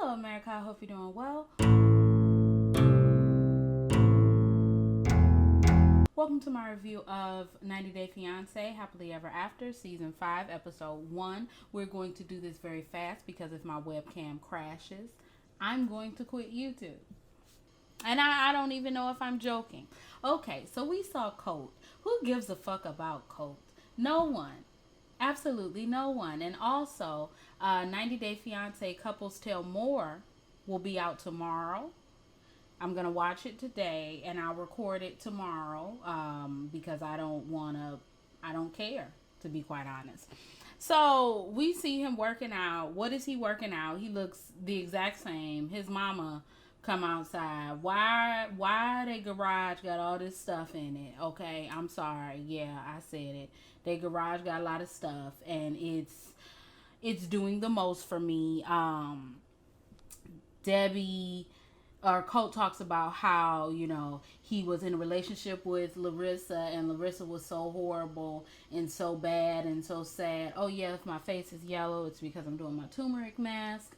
Hello, America. I hope you're doing well. Welcome to my review of 90 Day Fiance Happily Ever After, Season 5, Episode 1. We're going to do this very fast because if my webcam crashes, I'm going to quit YouTube. And I don't even know if I'm joking. Okay, so we saw Colt. Who gives a fuck about Colt? No one. Absolutely no one. And also, 90 Day Fiance Couples Tell More will be out tomorrow. I'm going to watch it today and I'll record it tomorrow because I don't care, to be quite honest. So we see him working out. What is he working out? He looks the exact same. His mama come outside. Why they garage got all this stuff in it? Okay, I'm sorry. Yeah, I said it. They garage got a lot of stuff and it's doing the most for me. Debbie or Colt talks about how, he was in a relationship with Larissa and Larissa was so horrible and so bad and so sad. Oh yeah, if my face is yellow, it's because I'm doing my turmeric mask.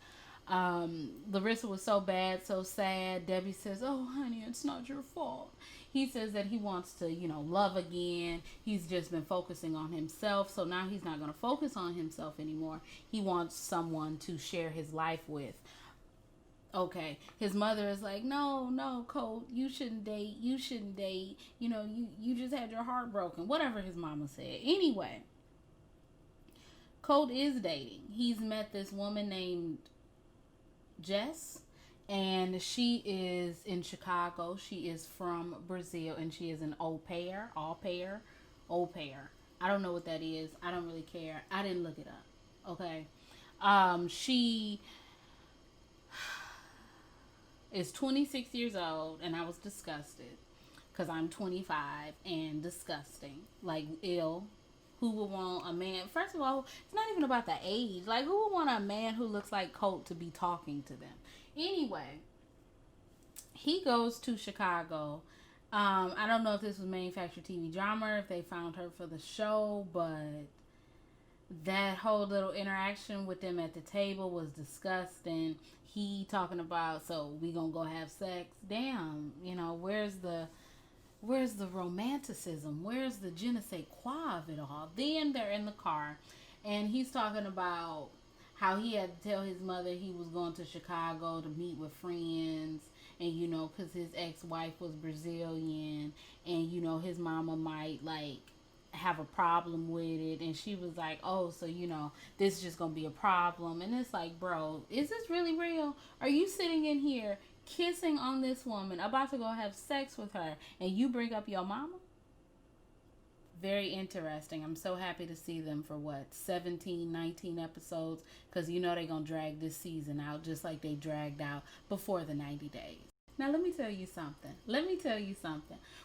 Larissa was so bad, so sad. Debbie says, oh honey, it's not your fault. He says that he wants to, love again. He's just been focusing on himself. So now he's not going to focus on himself anymore. He wants someone to share his life with. Okay, his mother is like, no, Colt, you shouldn't date. You just had your heart broken. Whatever his mama said. Anyway, Colt is dating. He's met this woman named Jess, and she is in Chicago. She is from Brazil, and she is an au pair. I don't know what that is. I don't really care. I didn't look it up. Okay, she is 26 years old, and I was disgusted because I'm 25 and disgusting, like ill. Who would want a man? First of all, it's not even about the age. Like, who would want a man who looks like Colt to be talking to them? Anyway, he goes to Chicago. I don't know if this was manufactured TV drama or if they found her for the show, but that whole little interaction with them at the table was disgusting. He talking about, so we gonna go have sex. Damn, where's the romanticism? Where's the je ne sais quoi of it all? Then they're in the car and he's talking about how he had to tell his mother he was going to Chicago to meet with friends, and because his ex-wife was Brazilian, and his mama might have a problem with it, and she was like, oh, so this is just gonna be a problem. And it's like, bro, is this really real? Are you sitting in here kissing on this woman, about to go have sex with her, and you bring up your mama? Very interesting. I'm so happy to see them for 17, 19 episodes, because they're gonna drag this season out just like they dragged out before the 90 days. Now, let me tell you something.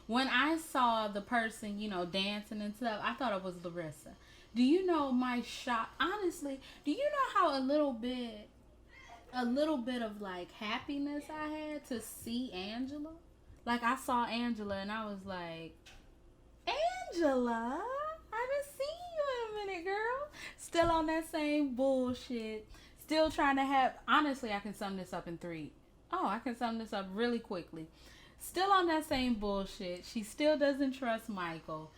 When I saw the person, dancing and stuff, I thought it was Larissa. Do you know my shock? Honestly, do you know how a little bit of happiness I had to see Angela? Like, I saw Angela and I was like, Angela, I haven't seen you in a minute, girl. Still on that same bullshit. Still trying to have, honestly, I can sum this up in 3. I can sum this up really quickly. Still on that same bullshit. She still doesn't trust Michael.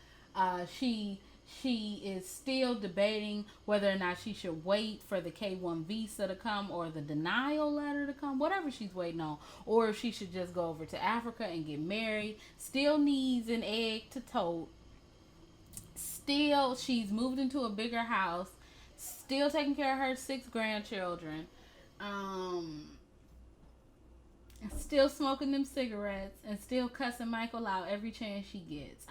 She is still debating whether or not she should wait for the K-1 visa to come or the denial letter to come, whatever she's waiting on, or if she should just go over to Africa and get married. Still needs an egg to tote. Still, she's moved into a bigger house. Still taking care of her 6 grandchildren. Still smoking them cigarettes and still cussing Michael out every chance she gets.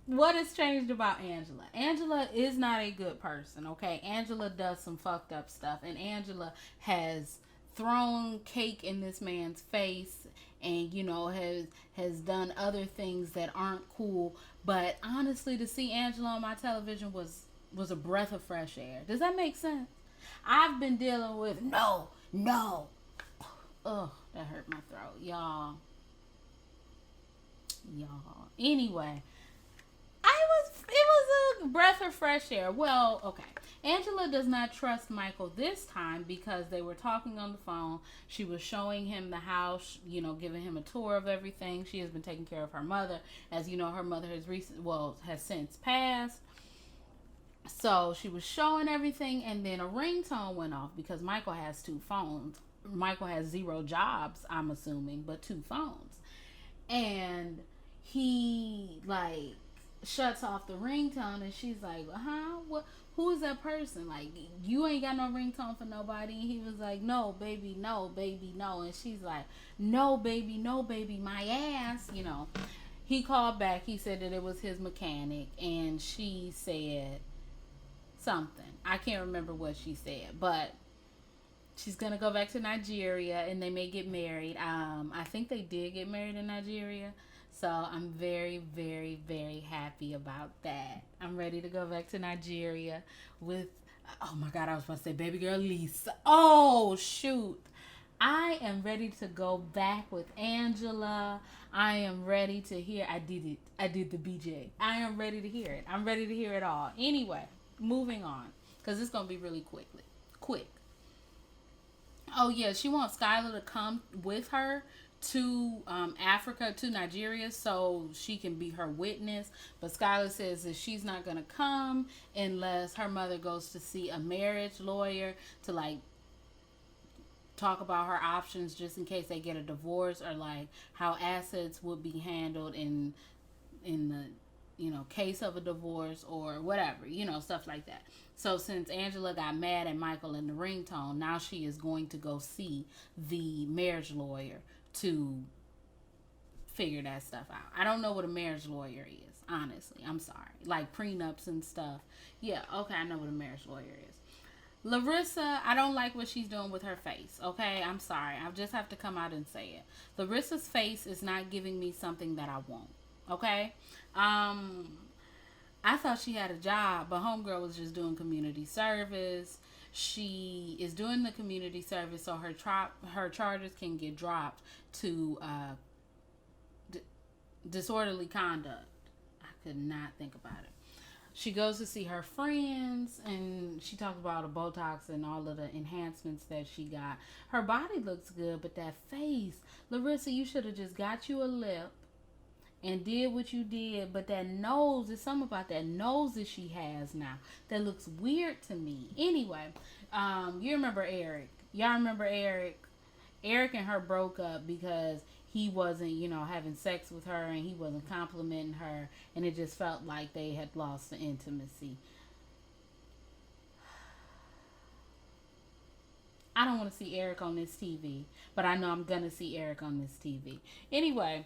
What has changed about Angela? Angela is not a good person, okay? Angela does some fucked up stuff, and Angela has thrown cake in this man's face and, has done other things that aren't cool. But honestly, to see Angela on my television was a breath of fresh air. Does that make sense? I've been dealing with no. Ugh, that hurt my throat. Y'all. Anyway, it breath of fresh air. Well, okay. Angela does not trust Michael this time because they were talking on the phone. She was showing him the house, giving him a tour of everything. She has been taking care of her mother. As you know, her mother has since passed. So she was showing everything, and then a ringtone went off because Michael has two phones. Michael has 0 jobs, I'm assuming, but 2 phones. And he shuts off the ringtone, and she's like, what, who is that person? Like, you ain't got no ringtone for nobody. And he was like, no baby, no baby, no. And she's like, no baby, no baby, my ass. He called back. He said that it was his mechanic, and she said something. I can't remember what she said, but she's gonna go back to Nigeria, and they may get married. I think they did get married in Nigeria. So I'm very, very, very happy about that. I'm ready to go back to Nigeria with, oh my God, I was about to say baby girl Lisa. Oh, shoot. I am ready to go back with Angela. I am ready to hear, I did it. I did the BJ. I am ready to hear it. I'm ready to hear it all. Anyway, moving on, because it's going to be really quick. Oh, yeah, she wants Skylar to come with her to Africa, to Nigeria, so she can be her witness. But Skylar says that she's not going to come unless her mother goes to see a marriage lawyer to talk about her options just in case they get a divorce, or how assets would be handled in the case of a divorce or whatever, stuff like that. So since Angela got mad at Michael in the ringtone, now she is going to go see the marriage lawyer to figure that stuff out. I don't know what a marriage lawyer is, honestly. I'm sorry. Like prenups and stuff. Yeah, okay, I know what a marriage lawyer is. Larissa, I don't like what she's doing with her face, okay? I'm sorry. I just have to come out and say it. Larissa's face is not giving me something that I want, okay? I thought she had a job, but homegirl was just doing community service. She is doing the community service so her charges can get dropped to disorderly conduct. I could not think about it. She goes to see her friends, and she talks about the Botox and all of the enhancements that she got. Her body looks good, but that face, Larissa, you should have just got you a lip and did what you did. But that nose, there's something about that nose that she has now that looks weird to me. Anyway, you remember Eric. Y'all remember Eric? Eric and her broke up because he wasn't, having sex with her, and he wasn't complimenting her, and it just felt like they had lost the intimacy. I don't want to see Eric on this TV, but I know I'm going to see Eric on this TV. Anyway,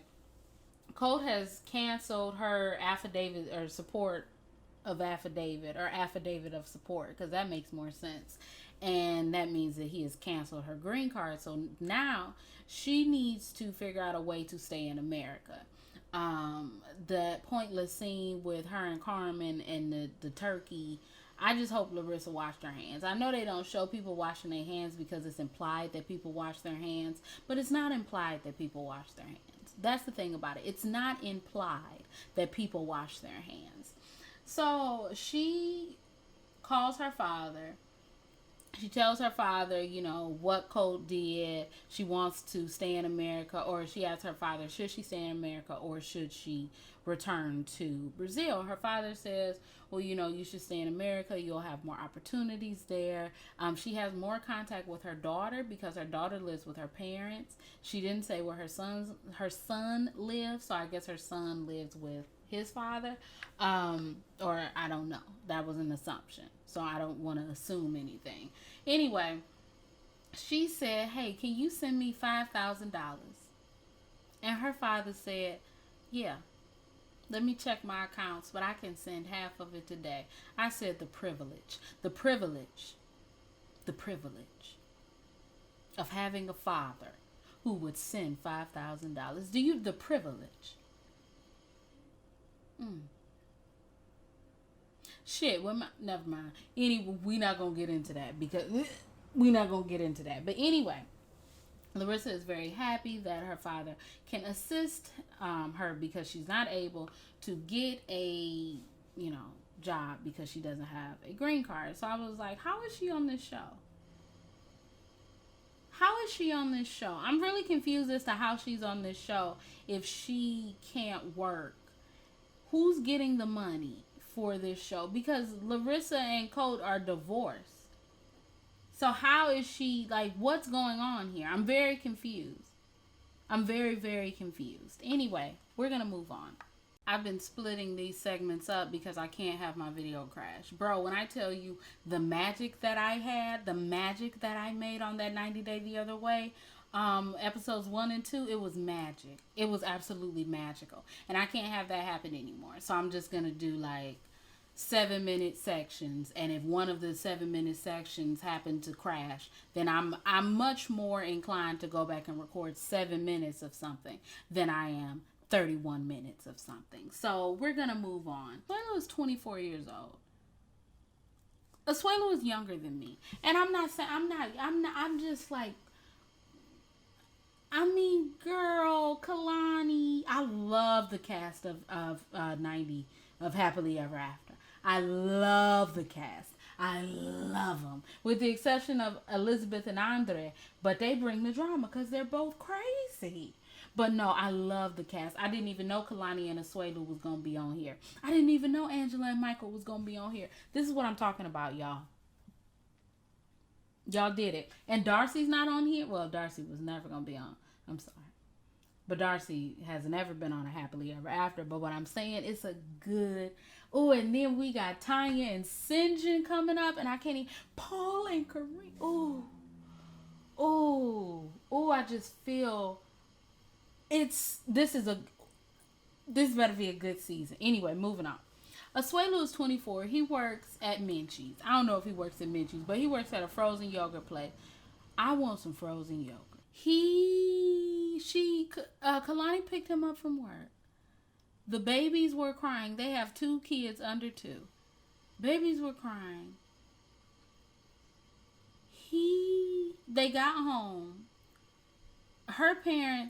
Colt has canceled her affidavit or support of affidavit, or affidavit of support, because that makes more sense. And that means that he has canceled her green card. So now she needs to figure out a way to stay in America. The pointless scene with her and Carmen and the turkey, I just hope Larissa washed her hands. I know they don't show people washing their hands because it's implied that people wash their hands, but it's not implied that people wash their hands. That's the thing about it. It's not implied that people wash their hands. So she calls her father. She tells her father, what Colt did. She wants to stay in America, or she asks her father, should she stay in America or should she return to Brazil? Her father says, well, you should stay in America. You'll have more opportunities there. She has more contact with her daughter because her daughter lives with her parents. She didn't say where her son lives, so I guess her son lives with his father, or I don't know. That was an assumption, so I don't want to assume anything. Anyway, she said, hey, can you send me $5,000? And her father said, yeah, let me check my accounts, but I can send half of it today. I said the privilege of having a father who would send $5,000. The privilege. Shit, never mind. Anyway, we're not going to get into that But anyway, Larissa is very happy that her father can assist her because she's not able to get a job because she doesn't have a green card. So I was like, how is she on this show? How is she on this show? I'm really confused as to how she's on this show if she can't work. Who's getting the money for this show? Because Larissa and Colt are divorced. So how is she, like, what's going on here? I'm very confused. I'm very, very confused. Anyway, we're going to move on. I've been splitting these segments up because I can't have my video crash. Bro, when I tell you the magic that I had, the magic that I made on that 90 Day the Other Way, episodes 1 and 2, it was magic. It was absolutely magical. And I can't have that happen anymore. So I'm just going to do like 7-minute sections, and if one of the 7-minute sections happen to crash, then I'm much more inclined to go back and record 7 minutes of something than I am 31 minutes of something. So we're gonna move on. Asuelo is 24 years old. Asuelo is younger than me, and I'm just like, I mean, girl, Kalani. I love the cast of 90 of Happily Ever After. I love the cast. I love them. With the exception of Elizabeth and Andre. But they bring the drama because they're both crazy. But no, I love the cast. I didn't even know Kalani and Asuelu was going to be on here. I didn't even know Angela and Michael was going to be on here. This is what I'm talking about, y'all. Y'all did it. And Darcy's not on here? Well, Darcy was never going to be on. I'm sorry. But Darcy has never been on a Happily Ever After. But what I'm saying, it's a good... Oh, and then we got Tanya and Sinjin coming up. And I can't even... Paul and Kareem. Oh, I just feel... This better be a good season. Anyway, moving on. Asuelu is 24. He works at Minchie's. I don't know if he works at Minchie's, but he works at a frozen yogurt place. I want some frozen yogurt. Kalani picked him up from work. The babies were crying. They have 2 kids under 2. Babies were crying. They got home.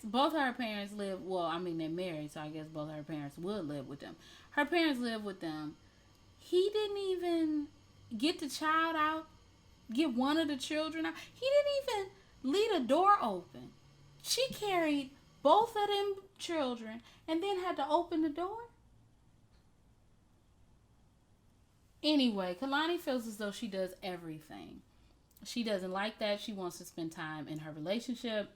Both her parents live, well, I mean, they're married, so I guess both her parents would live with them. Her parents live with them. He didn't even get the child out, get one of the children out. He didn't even leave a door open. She carried both of them children and then had to open the door. Anyway, Kalani feels as though she does everything. She doesn't like that. She wants to spend time in her relationship.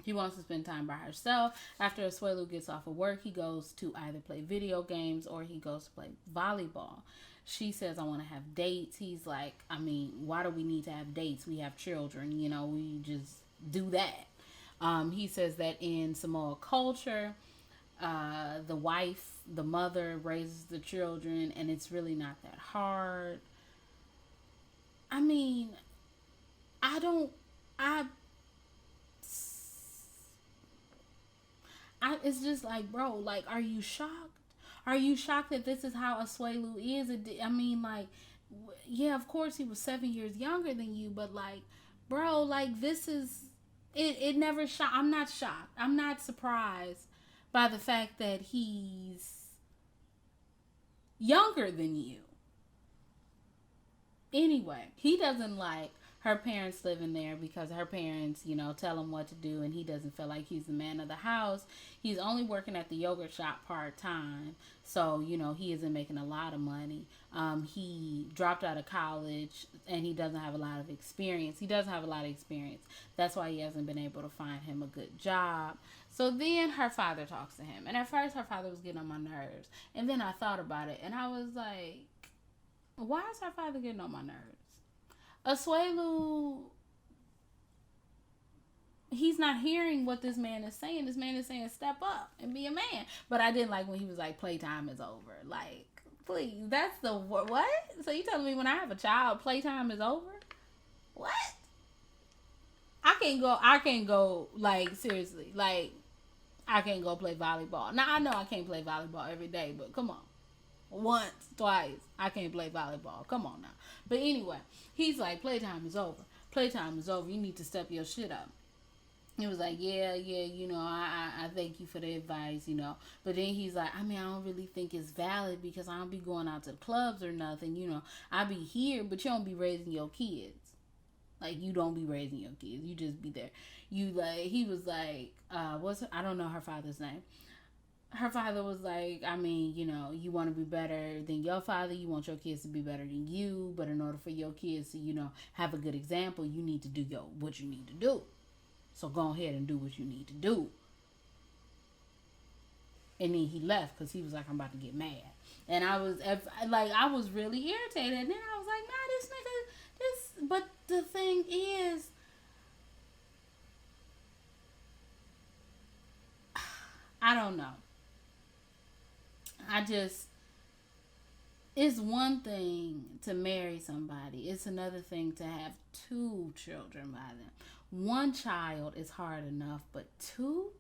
He wants to spend time by herself. After Asuelu gets off of work, he goes to either play video games or he goes to play volleyball. She says, I want to have dates. He's like, I mean, why do we need to have dates? We have children, we just do that. He says that in Samoa culture, the mother raises the children, and it's really not that hard. I mean, it's just like, bro, like, are you shocked? Are you shocked that this is how Asuelu is? I mean, like, yeah, of course he was 7 years younger than you, but like, bro, like, this is, it never shocked. I'm not shocked. I'm not surprised by the fact that he's younger than you. Anyway, he doesn't like her parents living there because her parents, tell him what to do, and he doesn't feel like he's the man of the house. He's only working at the yogurt shop part-time, so, he isn't making a lot of money. He dropped out of college, and he doesn't have a lot of experience. That's why he hasn't been able to find him a good job. So then her father talks to him, and at first her father was getting on my nerves, and then I thought about it, and I was like, why is her father getting on my nerves? Asuelu, he's not hearing what this man is saying. This man is saying, step up and be a man. But I didn't like when he was like, playtime is over. Like, please, that's the what? So you telling me when I have a child, playtime is over? What? I can't go, like, seriously. Like, I can't go play volleyball. Now, I know I can't play volleyball every day, but come on. Once, twice, I can't play volleyball. Come on now. But anyway, he's like, playtime is over. Playtime is over. You need to step your shit up. He was like, yeah, I thank you for the advice, But then he's like, I mean, I don't really think it's valid because I don't be going out to the clubs or nothing, I be here, but you don't be raising your kids. Like, you don't be raising your kids. You just be there. He was like, I don't know her father's name. Her father was like, I mean, you want to be better than your father. You want your kids to be better than you. But in order for your kids to, have a good example, you need to do what you need to do. So go ahead and do what you need to do. And then he left because he was like, I'm about to get mad. And I was really irritated. And then I was like, nah, this nigga, this. But the thing is, I don't know. I just, it's one thing to marry somebody. It's another thing to have two children by them. One child is hard enough, but two?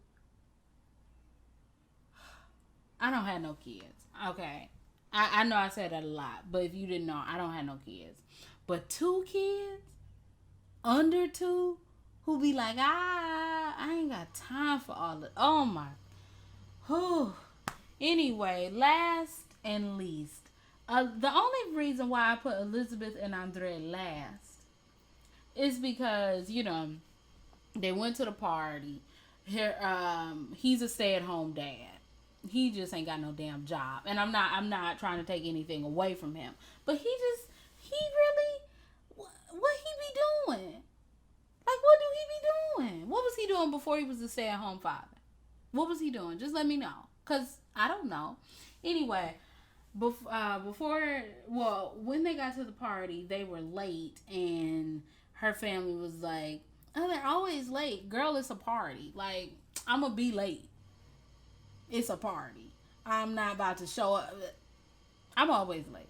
I don't have no kids. Okay. I know I said that a lot, but if you didn't know, I don't have no kids. But two kids? Under two? Who be like, I ain't got time for all of, oh my. Whew. Anyway, last and least, the only reason why I put Elizabeth and Andre last is because, they went to the party. Here, he's a stay-at-home dad. He just ain't got no damn job. And I'm not trying to take anything away from him. But he really, what he be doing? Like, what do he be doing? What was he doing before he was a stay-at-home father? What was he doing? Just let me know. Because I don't know. Anyway, when they got to the party, they were late. And her family was like, oh, they're always late. Girl, it's a party. Like, I'm going to be late. It's a party. I'm not about to show up. I'm always late.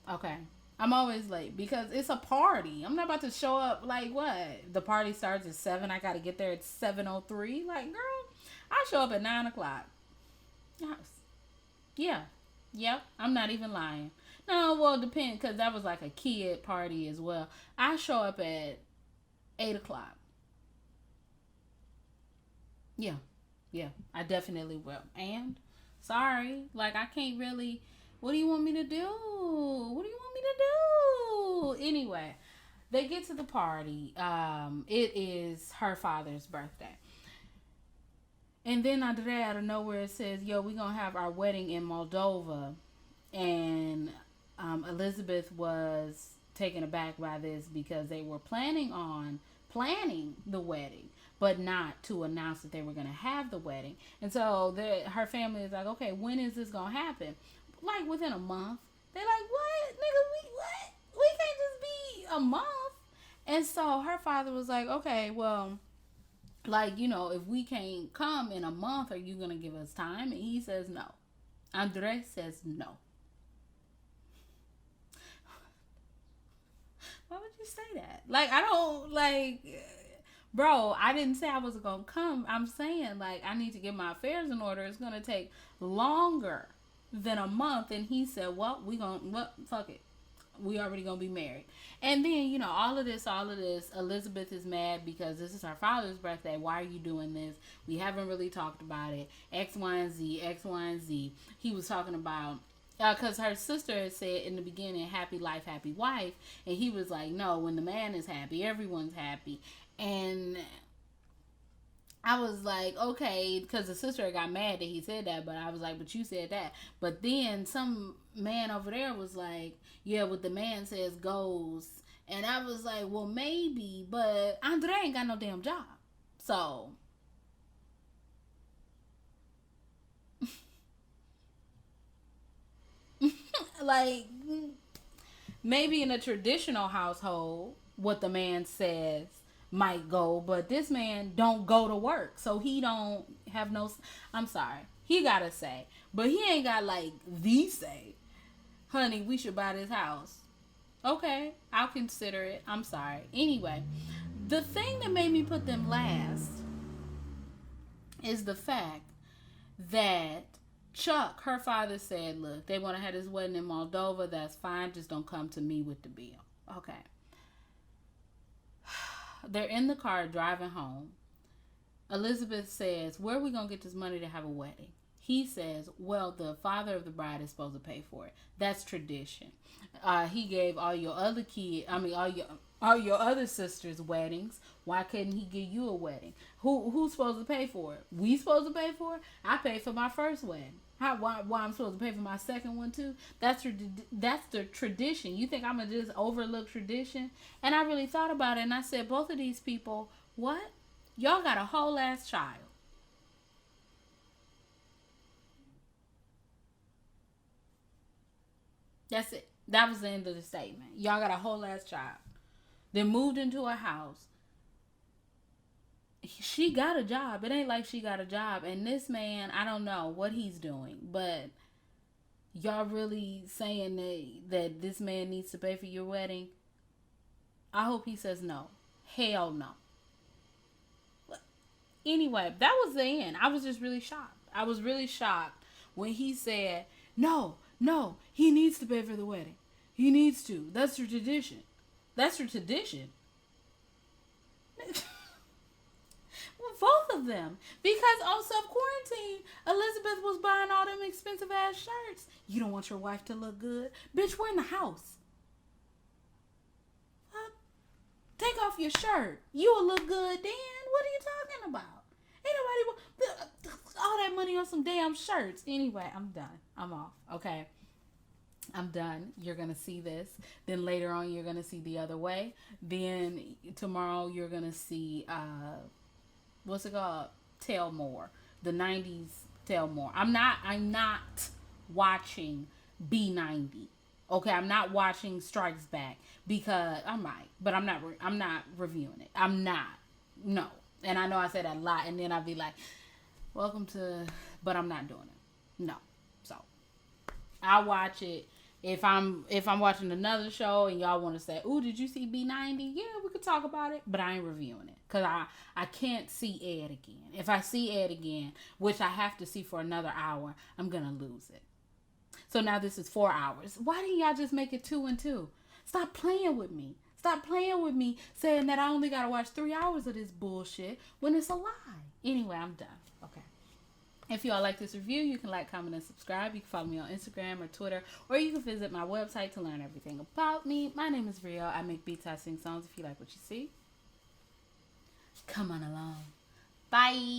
Okay? I'm always late because it's a party. I'm not about to show up like what? The party starts at 7. I got to get there at 7:03. Like, girl, I show up at 9 o'clock. Yes. Yeah. Yep. I'm not even lying. No, well, it depends because that was like a kid party as well. I show up at 8 o'clock. Yeah. Yeah. I definitely will. And, sorry, like, I can't really, what do you want me to do? What do you want me to do? Anyway, they get to the party. It is her father's birthday. And then Andrea out of nowhere says, yo, we're going to have our wedding in Moldova. And Elizabeth was taken aback by this because they were planning the wedding, but not to announce that they were going to have the wedding. And so her family is like, okay, when is this going to happen? Like within a month. They're like, what? Nigga, we can't just be a month. And so her father was like, okay, well, like, if we can't come in a month, are you going to give us time? And he says no. Andre says no. Why would you say that? Like, I don't, like, bro, I didn't say I was going to come. I'm saying, like, I need to get my affairs in order. It's going to take longer than a month. And he said, well, fuck it. We already going to be married. And then, all of this, Elizabeth is mad because this is her father's birthday. Why are you doing this? We haven't really talked about it. X, Y, and Z. He was talking about, because her sister had said in the beginning, happy life, happy wife. And he was like, no, when the man is happy, everyone's happy. And I was like, okay, because the sister got mad that he said that, but I was like, but you said that. But then some man over there was like, yeah, what the man says goes. And I was like, well, maybe, but Andre ain't got no damn job. So, like, maybe in a traditional household, what the man says might go, but this man don't go to work, so he don't have no, I'm sorry, he got a say, but he ain't got like the say, honey, we should buy this house. Okay, I'll consider it. I'm sorry. Anyway, the thing that made me put them last is the fact that Chuck, her father, said, look, they want to have this wedding in Moldova. That's fine. Just don't come to me with the bill. Okay. They're in the car driving home. Elizabeth says, "Where are we going to get this money to have a wedding?" He says, "Well, the father of the bride is supposed to pay for it. That's tradition. He gave all your other all your other sisters weddings. Why couldn't he give you a wedding? Who's supposed to pay for it? We supposed to pay for it? I paid for my first wedding. Why I'm supposed to pay for my second one too? That's the tradition. You think I'm gonna just overlook tradition?" And I really thought about it, and I said, both of these people, what? Y'all got a whole ass child. That's it. That was the end of the statement. Y'all got a whole ass child. Then moved into a house. She got a job. It ain't like she got a job. And this man, I don't know what he's doing, but y'all really saying that this man needs to pay for your wedding? I hope he says no. Hell no. Anyway, that was the end. I was just really shocked. I was really shocked when he said, "No, no, he needs to pay for the wedding. He needs to. That's your tradition." That's your tradition. Well, both of them. Because on self quarantine, Elizabeth was buying all them expensive ass shirts. You don't want your wife to look good? Bitch, we're in the house. Huh? Take off your shirt. You will look good then. What are you talking about? Ain't nobody all that money on some damn shirts. Anyway, I'm done. I'm off. Okay. I'm done. You're going to see this. Then later on, you're going to see The Other Way. Then tomorrow, you're going to see, what's it called? Tell More. The 90s Tell More. I'm not watching B90. Okay, I'm not watching Strikes Back because I might, but I'm not reviewing it. I'm not. No. And I know I said that a lot, and then I'd be like, welcome to, but I'm not doing it. No. So I'll watch it. If I'm watching another show and y'all want to say, "Ooh, did you see B90?" Yeah, we could talk about it, but I ain't reviewing it because I can't see Ed again. If I see Ed again, which I have to see for another hour, I'm gonna lose it. So now this is 4 hours. Why didn't y'all just make it 2 and 2? Stop playing with me. Stop playing with me saying that I only gotta watch 3 hours of this bullshit when it's a lie. Anyway, I'm done. Okay. If you all like this review, you can like, comment, and subscribe. You can follow me on Instagram or Twitter, or you can visit my website to learn everything about me. My name is Rio. I make beats, I sing songs. If you like what you see, come on along. Bye.